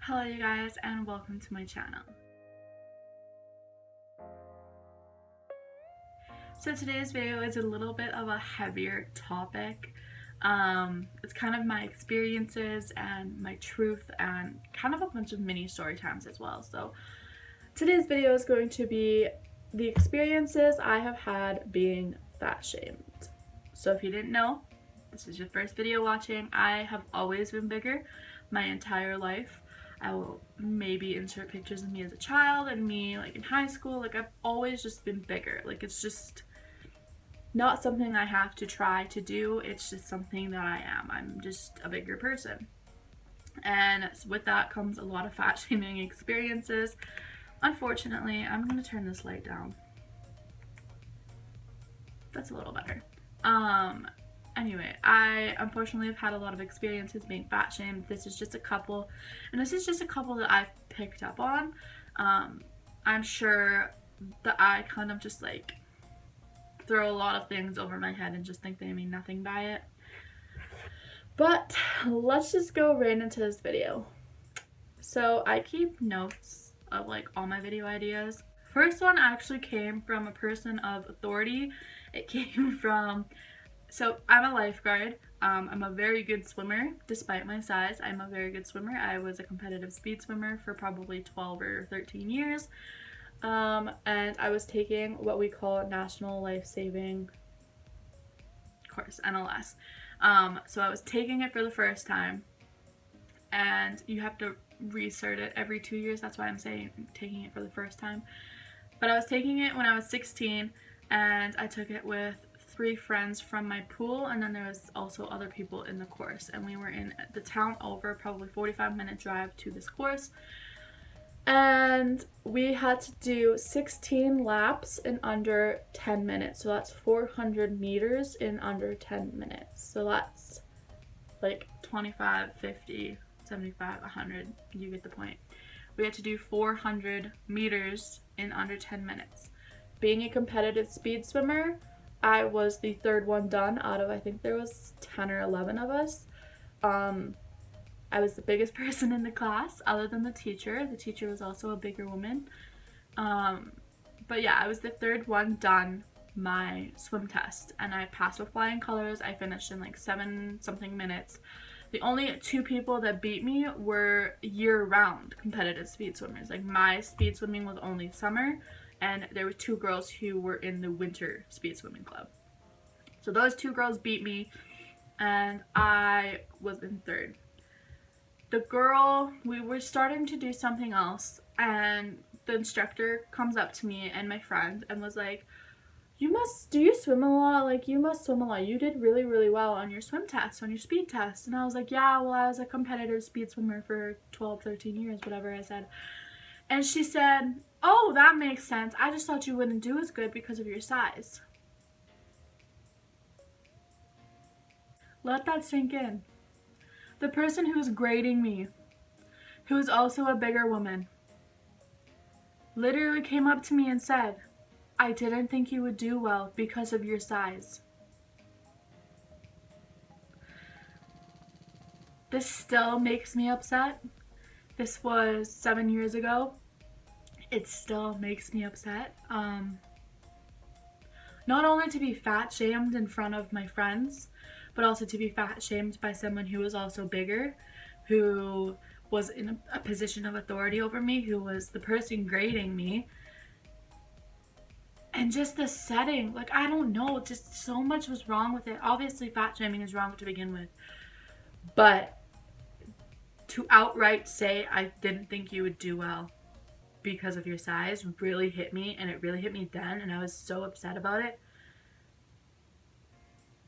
Hello you guys and welcome to my channel. So today's video is a little bit of a heavier topic. It's kind of my experiences and my truth and kind of a bunch of mini story times as well. So today's video is going to be the experiences I have had being fat shamed. So if you didn't know, this is your first video watching, I have always been bigger my entire life. I will maybe insert pictures of me as a child and me like in high school. Like I've always just been bigger. Like it's just not something I have to try to do. It's just something that I am. I'm just a bigger person. And with that comes a lot of fat shaming experiences. Unfortunately, I'm gonna turn this light down. That's a little better. Anyway, I unfortunately have had a lot of experiences being fat shamed. This is just a couple, and this is just a couple that I've picked up on. I'm sure that I kind of just like throw a lot of things over my head and just think they mean nothing by it. But let's just go right into this video. So I keep notes of like all my video ideas. First one actually came from a person of authority. It came from, so I'm a lifeguard. I'm a very good swimmer despite my size. I'm a very good swimmer. I was a competitive speed swimmer for probably 12 or 13 years. And I was taking what we call National Life Saving course, NLS. So I was taking it for the first time, and you have to recert it every 2 years. That's why I'm saying taking it for the first time. But I was taking it when I was 16, and I took it with 3 friends from my pool, and then there was also other people in the course, and we were in the town over, probably 45-minute drive to this course. And we had to do 16 laps in under 10 minutes. So that's 400 meters in under 10 minutes. So that's like 25, 50, 75, 100. You get the point. We had to do 400 meters in under 10 minutes. Being a competitive speed swimmer, I was the third one done out of, I think there was 10 or 11 of us. I was the biggest person in the class other than the teacher. The teacher was also a bigger woman. But yeah, I was the third one done my swim test, and I passed with flying colors. I finished in like 7 something minutes. The only 2 people that beat me were year-round competitive speed swimmers. Like my speed swimming was only summer, and there were 2 girls who were in the winter speed swimming club. So those 2 girls beat me, and I was in third. The girl, we were starting to do something else, and the instructor comes up to me and my friend and was like, do you swim a lot? Like, you must swim a lot. You did really, really well on your swim test, on your speed test. And I was like, yeah, well, I was a competitive speed swimmer for 12, 13 years, whatever I said. And she said, oh, that makes sense. I just thought you wouldn't do as good because of your size. Let that sink in. The person who was grading me, who is also a bigger woman, literally came up to me and said, I didn't think you would do well because of your size. This still makes me upset. This was 7 years ago. It still makes me upset. Not only to be fat shamed in front of my friends, but also to be fat shamed by someone who was also bigger, who was in a position of authority over me, who was the person grading me. And just the setting, like, I don't know, just so much was wrong with it. Obviously, fat shaming is wrong to begin with. But to outright say, I didn't think you would do well because of your size really hit me, and it really hit me then, and I was so upset about it.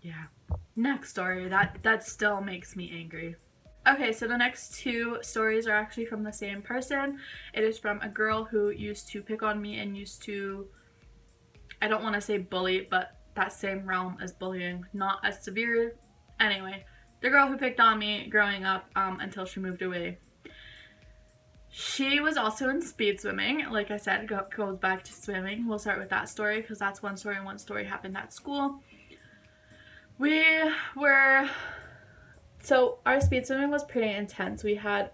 Yeah. Next story. That still makes me angry. Okay, so the next 2 stories are actually from the same person. It is from a girl who used to pick on me and used to, I don't want to say bully, but that same realm as bullying. Not as severe. Anyway, the girl who picked on me growing up until she moved away. She was also in speed swimming. Like I said, it goes back to swimming. We'll start with that story because that's one story, and one story happened at school. So our speed swimming was pretty intense. We had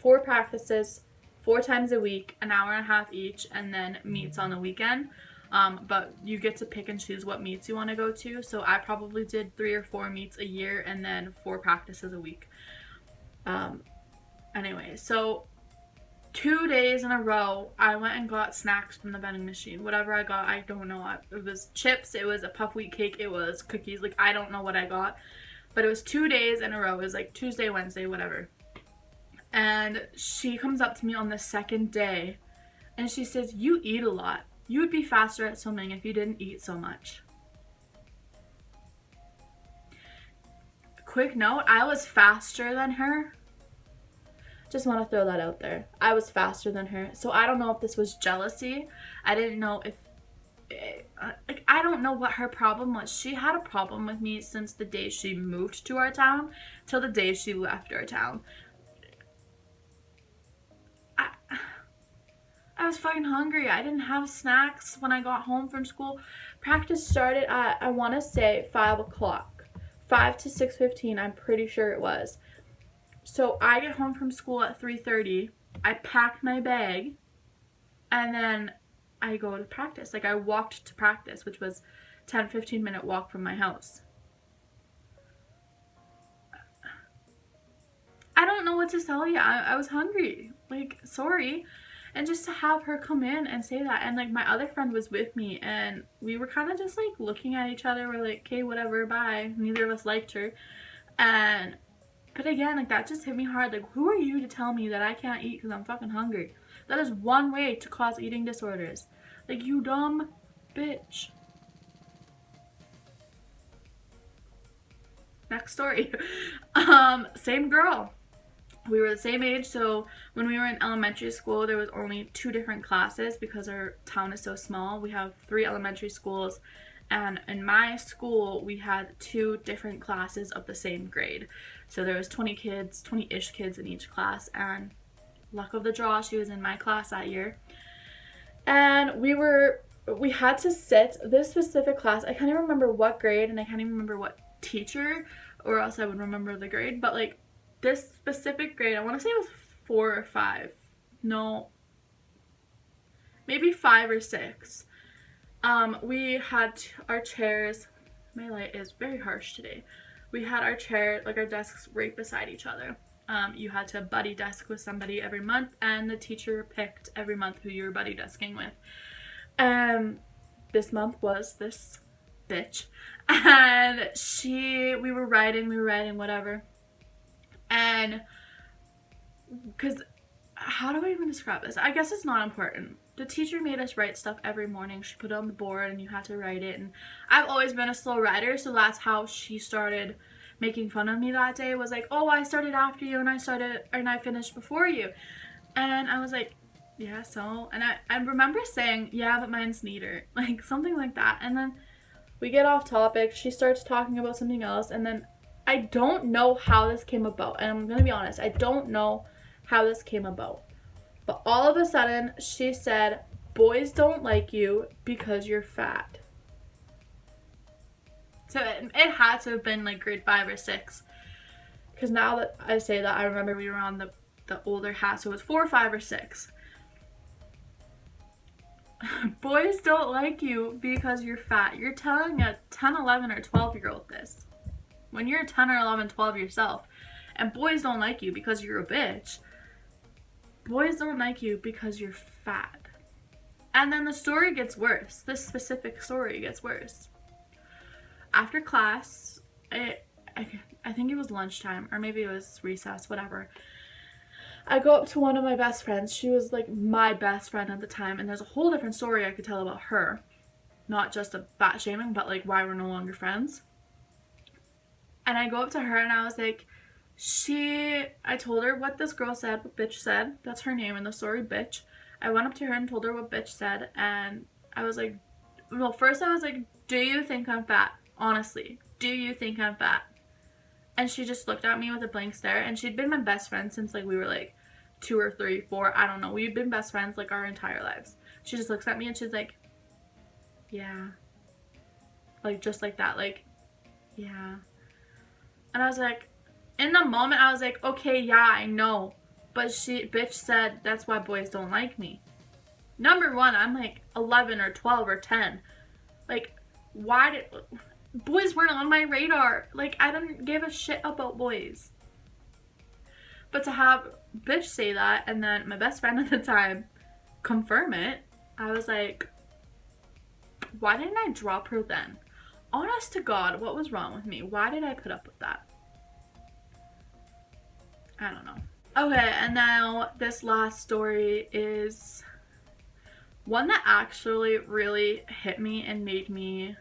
4 practices, 4 times a week, an hour and a half each, and then meets on the weekend. But you get to pick and choose what meets you want to go to. So I probably did 3 or 4 meets a year and then 4 practices a week. Anyway, so 2 days in a row, I went and got snacks from the vending machine. Whatever I got, I don't know. It was chips, it was a puff wheat cake, it was cookies. Like, I don't know what I got. But it was 2 days in a row. It was like Tuesday, Wednesday, whatever. And she comes up to me on the second day and she says, "You eat a lot. You would be faster at swimming if you didn't eat so much." Quick note, I was faster than her. Just want to throw that out there. I was faster than her. So I don't know if this was jealousy. I didn't know if... like, I don't know what her problem was. She had a problem with me since the day she moved to our town till the day she left our town. I was fucking hungry. I didn't have snacks when I got home from school. Practice started at, I want to say, 5 o'clock. 5 to 6:15, I'm pretty sure it was. So I get home from school at 3:30. I pack my bag. And then I go to practice. Like, I walked to practice, which was 10-15 minute walk from my house. I don't know what to tell you. I was hungry. Like, sorry. And just to have her come in and say that, and like my other friend was with me, and we were kind of just like looking at each other. We're like, okay, whatever, bye. Neither of us liked her. But again, like, that just hit me hard. Like, who are you to tell me that I can't eat because I'm fucking hungry? That is one way to cause eating disorders. Like, you dumb bitch. Next story. Same girl. We were the same age, so when we were in elementary school, there was only 2 different classes because our town is so small. We have 3 elementary schools, and in my school, we had 2 different classes of the same grade. So there was 20 kids, 20-ish kids in each class, and luck of the draw, she was in my class that year. And we had to sit this specific class. I can't even remember what grade, and I can't even remember what teacher, or else I would remember the grade, but like, this specific grade, I want to say it was 4 or 5. No, maybe 5 or 6. We had our chairs. My light is very harsh today. We had our chair, like our desks, right beside each other. You had to buddy desk with somebody every month, and the teacher picked every month who you were buddy desking with. This month was this bitch, and we were writing, whatever. And because, how do I even describe this? I guess it's not important. The teacher made us write stuff every morning. She put it on the board and you had to write it. And I've always been a slow writer, so that's how she started making fun of me that day. Was like, "Oh, I started after you and I finished before you." And I was like, "Yeah, so?" And I remember saying, "Yeah, but mine's neater." Like, something like that. And then we get off topic. She starts talking about something else, and then I don't know how this came about, and I'm going to be honest, I don't know how this came about. But all of a sudden, she said, "Boys don't like you because you're fat." So it had to have been like grade 5 or 6. Because now that I say that, I remember we were on the older hat, so it was 4, 5, or 6. Boys don't like you because you're fat. You're telling a 10, 11, or 12-year-old this. When you're 10 or 11, 12 yourself, and boys don't like you because you're a bitch. Boys don't like you because you're fat. And then the story gets worse. This specific story gets worse. After class, I think it was lunchtime, or maybe it was recess, whatever. I go up to one of my best friends. She was like my best friend at the time, and there's a whole different story I could tell about her. Not just a fat shaming, but like why we're no longer friends. And I go up to her and I was like, I told her what this girl said, what bitch said. That's her name in the story, bitch. I went up to her and told her what bitch said, and I was like, well, first I was like, "Do you think I'm fat? Honestly, do you think I'm fat?" And she just looked at me with a blank stare, and she'd been my best friend since like we were like 2 or 3, 4, I don't know. We'd been best friends like our entire lives. She just looks at me and she's like, "Yeah." Like, just like that, like, "Yeah." And I was like, in the moment, I was like, "Okay, yeah, I know. But bitch said that's why boys don't like me. Number one, I'm like 11 or 12 or 10. Like, why did... Boys weren't on my radar. Like, I didn't give a shit about boys. But to have bitch say that, and then my best friend at the time confirm it, I was like, why didn't I drop her then? Honest to God, what was wrong with me? Why did I put up with that? I don't know. Okay, and now this last story is one that actually really hit me and made me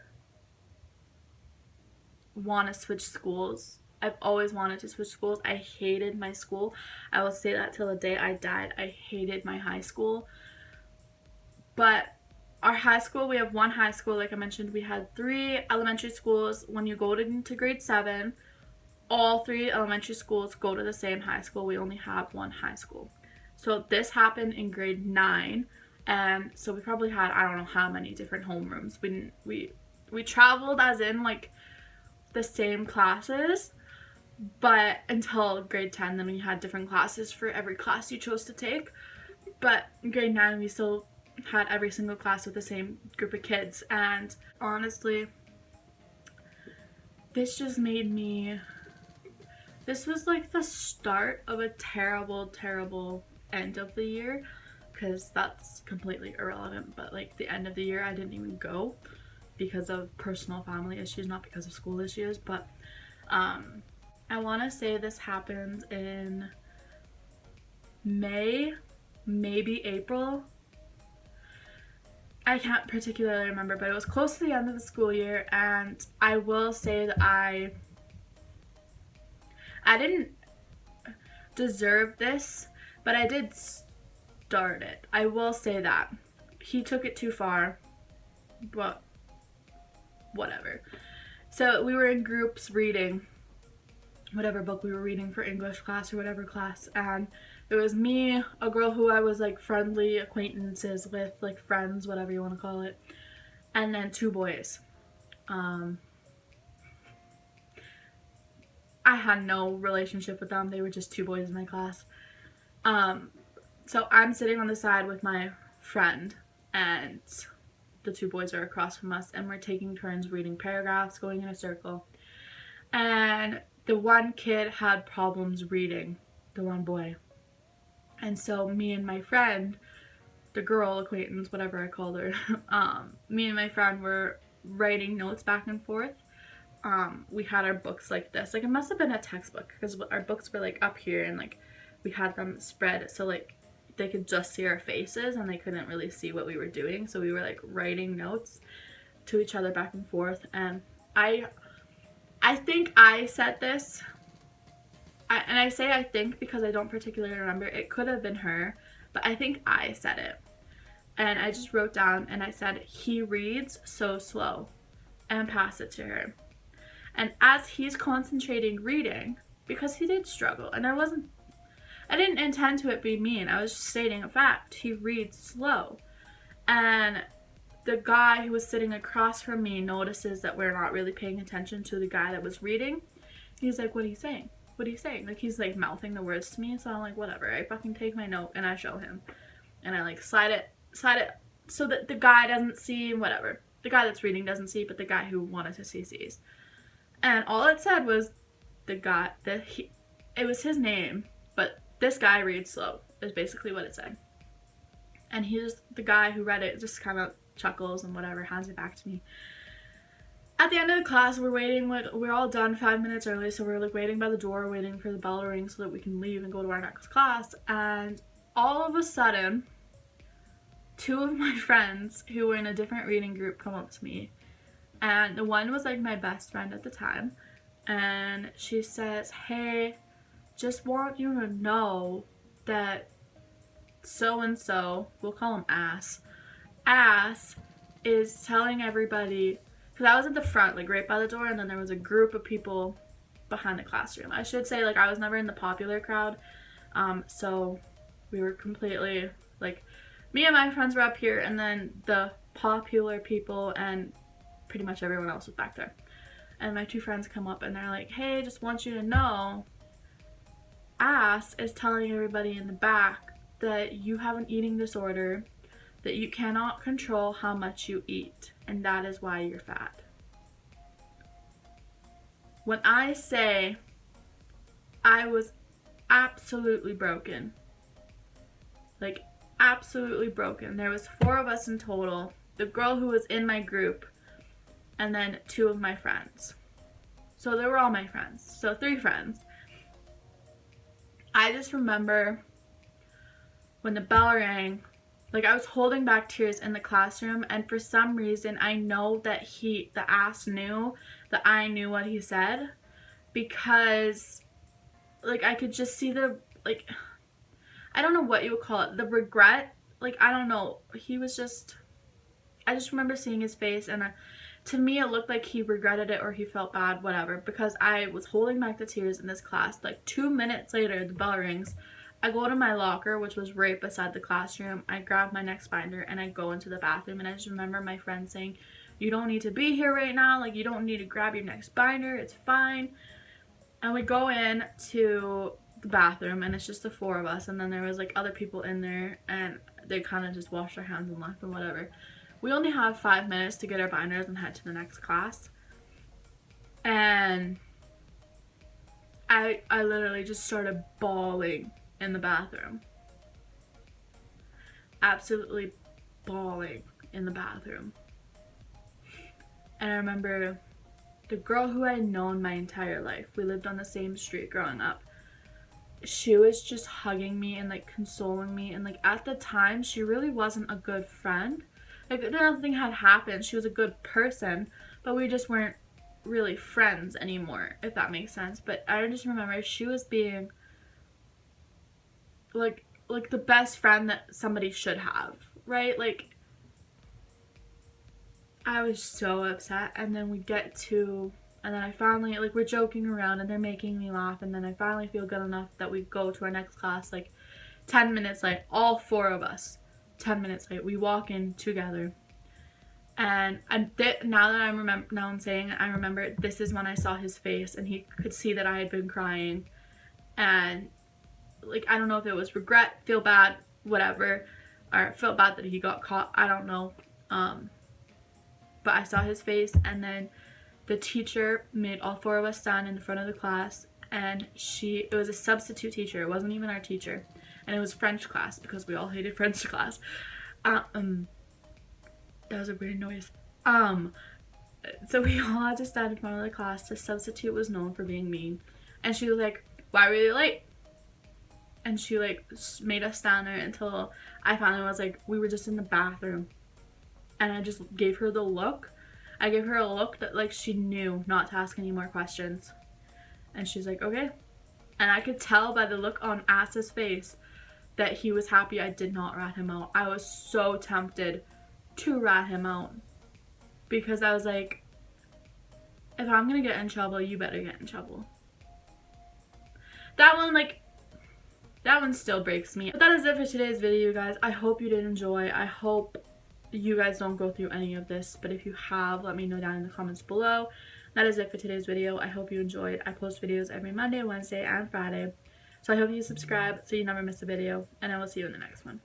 want to switch schools. I've always wanted to switch schools. I hated my school. I will say that till the day I died. I hated my high school. But our high school, we have one high school. Like I mentioned, we had 3 elementary schools. When you go into grade 7, all 3 elementary schools go to the same high school. We only have one high school. So this happened in grade 9. And so we probably had, I don't know how many different homerooms. We traveled as in like the same classes, but until grade 10, then we had different classes for every class you chose to take. But in grade 9, we still had every single class with the same group of kids. And honestly, this just made me... This was like the start of a terrible, terrible end of the year, because that's completely irrelevant. But like the end of the year, I didn't even go because of personal family issues, not because of school issues. But I want to say this happened in May, maybe April. I can't particularly remember, but it was close to the end of the school year. And I will say that I didn't deserve this, but I did start it. I will say that. He took it too far, but whatever. So we were in groups reading whatever book we were reading for English class or whatever class, and it was me, a girl who I was like friendly acquaintances with, like friends, whatever you want to call it, and then 2 boys. I had no relationship with them. They were just 2 boys in my class. So I'm sitting on the side with my friend, and the 2 boys are across from us, and we're taking turns reading paragraphs, going in a circle. And the one kid had problems reading, the one boy. And so me and my friend, the girl acquaintance, whatever I called her, me and my friend were writing notes back and forth. We had our books like this. Like, it must have been a textbook, because our books were like up here, and like we had them spread so like they could just see our faces and they couldn't really see what we were doing. So we were like writing notes to each other back and forth. And I think I said this, and I say I think because I don't particularly remember. It could have been her, but I think I said it. And I just wrote down, and I said, he reads so slow, and pass it to her. And as he's concentrating reading, because he did struggle, and I didn't intend to it be mean, I was just stating a fact. He reads slow. And the guy who was sitting across from me notices that we're not really paying attention to the guy that was reading. He's like, what are you saying? What are you saying? Like, he's like mouthing the words to me. So I'm like, whatever. I fucking take my note and I show him. And I like slide it so that the guy doesn't see, whatever. The guy that's reading doesn't see, but the guy who wanted to see sees. And all it said was it was his name, but this guy reads slow, is basically what it said. And the guy who read it just kind of chuckles and whatever, hands it back to me. At the end of the class, we're waiting, we're all done 5 minutes early, so we're like waiting by the door, waiting for the bell to ring so that we can leave and go to our next class. And all of a sudden, 2 of my friends who were in a different reading group come up to me. And the one was like my best friend at the time. And she says, hey, just want you to know that so-and-so, we'll call him Ass is telling everybody, because I was at the front, like right by the door, and then there was a group of people behind the classroom. I should say, like, I was never in the popular crowd, so we were completely, like, me and my friends were up here, and then the popular people and pretty much everyone else was back there. And my 2 friends come up and they're like, hey, just want you to know ass is telling everybody in the back that you have an eating disorder, that you cannot control how much you eat, and that is why you're fat. When I say I was absolutely broken, like absolutely broken. There was 4 of us in total. The girl who was in my group, and then 2 of my friends. So they were all my friends. So 3 friends. I just remember when the bell rang, like I was holding back tears in the classroom, and for some reason I know that the ass knew that I knew what he said, because like I could just see the, like, I don't know what you would call it, the regret, like I don't know, he was just, I just remember seeing his face, and to me it looked like he regretted it or he felt bad, whatever, because I was holding back the tears in this class. Like 2 minutes later, the bell rings. I go to my locker, which was right beside the classroom. I grab my next binder and I go into the bathroom, and I just remember my friend saying, you don't need to be here right now, like you don't need to grab your next binder, it's fine. And we go in to the bathroom, and it's just the 4 of us, and then there was like other people in there, and they kind of just washed their hands and left and whatever. We only have 5 minutes to get our binders and head to the next class. And I literally just started bawling in the bathroom. Absolutely bawling in the bathroom. And I remember the girl who I had known my entire life, we lived on the same street growing up, she was just hugging me and like consoling me, and like at the time she really wasn't a good friend. Like nothing had happened, she was a good person, but we just weren't really friends anymore, if that makes sense. But I just remember she was being like the best friend that somebody should have, right? Like I was so upset. And then we get to, and then I finally, like we're joking around and they're making me laugh, and then I finally feel good enough that we go to our next class like 10 minutes late, all 4 of us, 10 minutes late. We walk in together, and now that I'm saying it, I remember this is when I saw his face, and he could see that I had been crying, and like I don't know if it was regret, feel bad, whatever, or felt bad that he got caught, I don't know, but I saw his face. And then the teacher made all 4 of us stand in the front of the class, and it was a substitute teacher, it wasn't even our teacher, and it was French class because we all hated French class. That was a weird noise. So we all had to stand in front of the class. The substitute was known for being mean, and she was like, why were you late? And she like made us stand there until I finally was like, we were just in the bathroom, and I just gave her the look. I gave her a look that like she knew not to ask any more questions, and she's like, okay. And I could tell by the look on Ass's face that he was happy I did not rat him out. I was so tempted to rat him out, because I was like, if I'm gonna get in trouble, you better get in trouble. That one still breaks me. But that is it for today's video, guys. I hope you did enjoy. I hope you guys don't go through any of this, but if you have, let me know down in the comments below. That is it for today's video. I hope you enjoyed. I post videos every Monday, Wednesday, and Friday, so I hope you subscribe so you never miss a video, and I will see you in the next one.